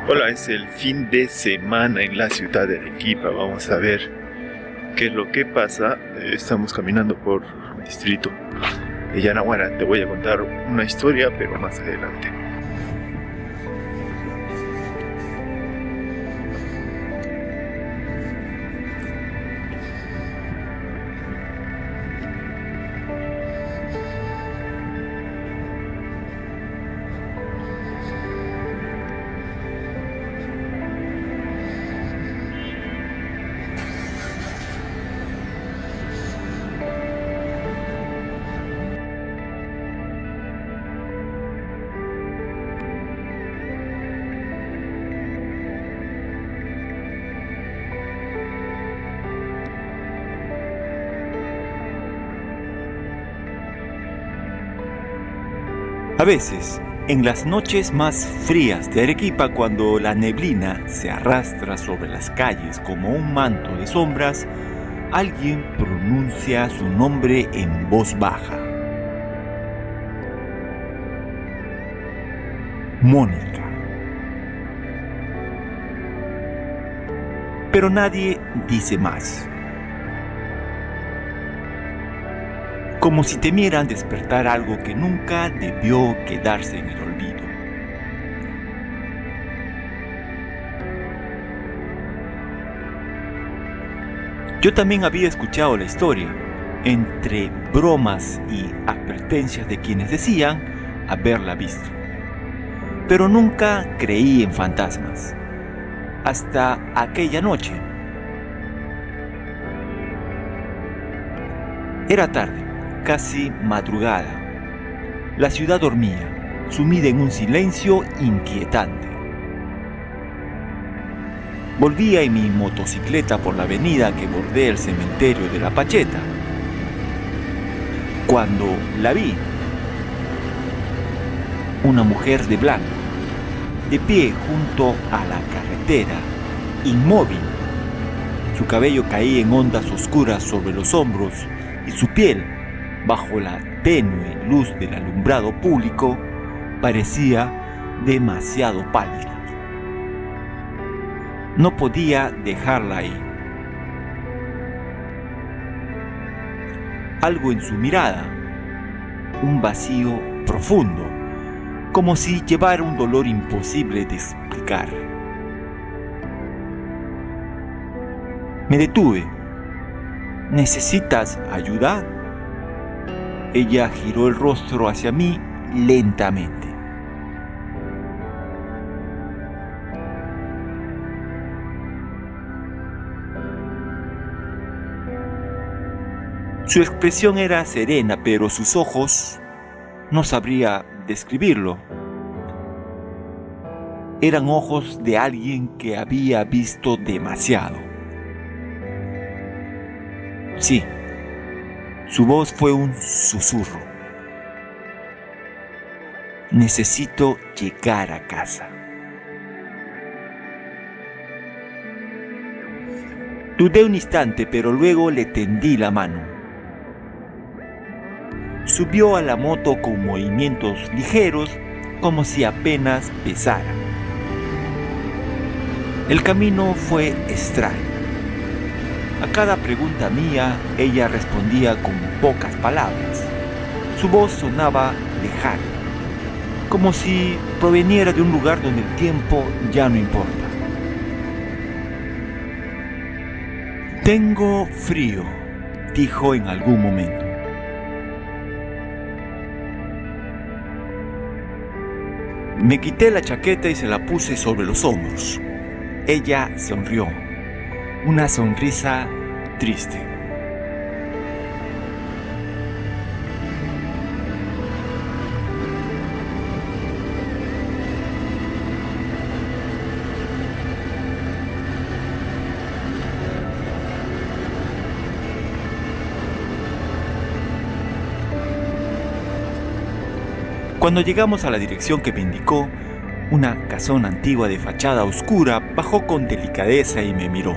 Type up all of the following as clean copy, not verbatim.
Hola, es el fin de semana en la ciudad de Arequipa. Vamos a ver qué es lo que pasa. Estamos caminando por el distrito de Yanaguara. Te voy a contar una historia, pero más adelante. A veces, en las noches más frías de Arequipa, cuando la neblina se arrastra sobre las calles como un manto de sombras, alguien pronuncia su nombre en voz baja. Mónica. Pero nadie dice más. Como si temieran despertar algo que nunca debió quedarse en el olvido. Yo también había escuchado la historia, entre bromas y advertencias de quienes decían haberla visto. Pero nunca creí en fantasmas, hasta aquella noche. Era tarde. Casi madrugada. La ciudad dormía, sumida en un silencio inquietante. Volvía en mi motocicleta por la avenida que bordea el cementerio de La Pacheta, cuando la vi. Una mujer de blanco, de pie junto a la carretera, inmóvil. Su cabello caía en ondas oscuras sobre los hombros y su piel, bajo la tenue luz del alumbrado público, parecía demasiado pálida. No podía dejarla ahí. Algo en su mirada, un vacío profundo, como si llevara un dolor imposible de explicar. Me detuve. ¿Necesitas ayuda? Ella giró el rostro hacia mí lentamente. Su expresión era serena, pero sus ojos, no sabría describirlo. Eran ojos de alguien que había visto demasiado. Sí. Su voz fue un susurro. Necesito llegar a casa. Dudé un instante, pero luego le tendí la mano. Subió a la moto con movimientos ligeros, como si apenas pesara. El camino fue extraño. A cada pregunta mía, ella respondía con pocas palabras. Su voz sonaba lejana, como si proveniera de un lugar donde el tiempo ya no importa. Tengo frío, dijo en algún momento. Me quité la chaqueta y se la puse sobre los hombros. Ella sonrió. Una sonrisa triste. Cuando llegamos a la dirección que me indicó, una casona antigua de fachada oscura bajó con delicadeza y me miró.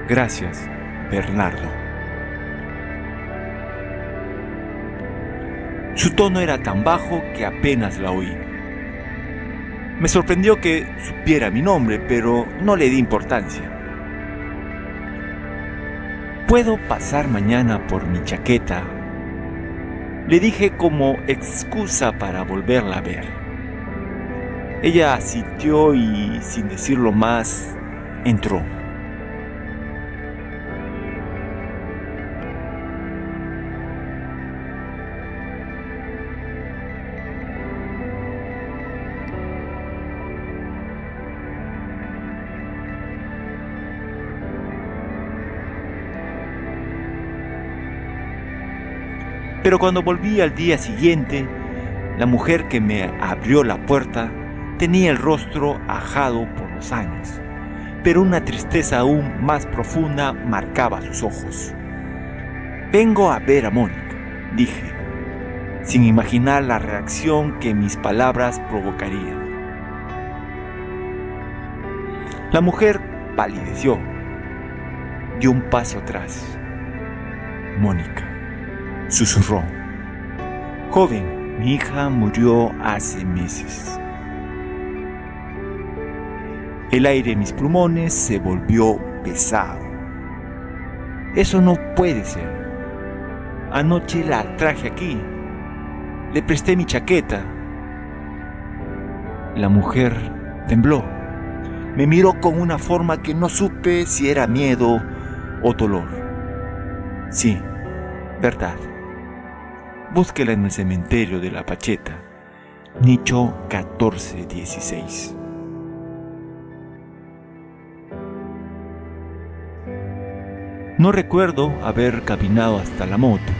Gracias, Bernardo. Su tono era tan bajo que apenas la oí. Me sorprendió que supiera mi nombre, pero no le di importancia. ¿Puedo pasar mañana por mi chaqueta?, le dije como excusa para volverla a ver. Ella asintió y, sin decirlo más, entró. Pero cuando volví al día siguiente, la mujer que me abrió la puerta tenía el rostro ajado por los años, pero una tristeza aún más profunda marcaba sus ojos. «Vengo a ver a Mónica», dije, sin imaginar la reacción que mis palabras provocarían. La mujer palideció, dio un paso atrás. «Mónica», susurró. «Joven, mi hija murió hace meses». El aire en mis pulmones se volvió pesado. «Eso no puede ser. Anoche la traje aquí. Le presté mi chaqueta». La mujer tembló. Me miró con una forma que no supe si era miedo o dolor. «Sí, verdad. Búsquela en el cementerio de La Pacheta, nicho 1416. No recuerdo haber caminado hasta la moto.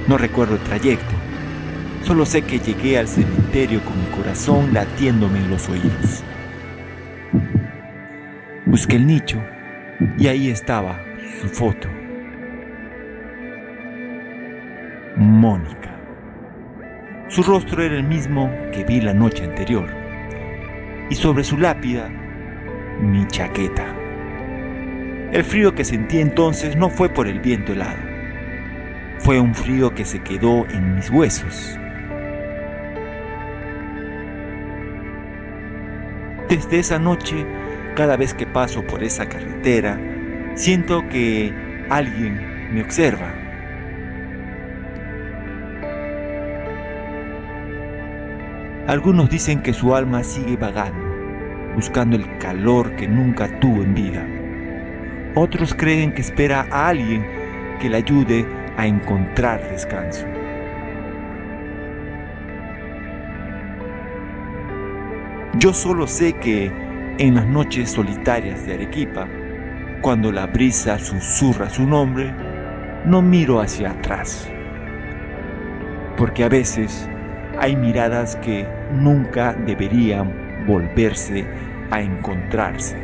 No recuerdo el trayecto. Solo sé que llegué al cementerio con mi corazón latiéndome en los oídos. Busqué el nicho y ahí estaba su foto. Mónica. Su rostro era el mismo que vi la noche anterior, y sobre su lápida, mi chaqueta. El frío que sentí entonces no fue por el viento helado, fue un frío que se quedó en mis huesos. Desde esa noche, cada vez que paso por esa carretera, siento que alguien me observa. Algunos dicen que su alma sigue vagando, buscando el calor que nunca tuvo en vida. Otros creen que espera a alguien que le ayude a encontrar descanso. Yo solo sé que en las noches solitarias de Arequipa, cuando la brisa susurra su nombre, no miro hacia atrás, porque a veces hay miradas que nunca deberían volverse a encontrarse.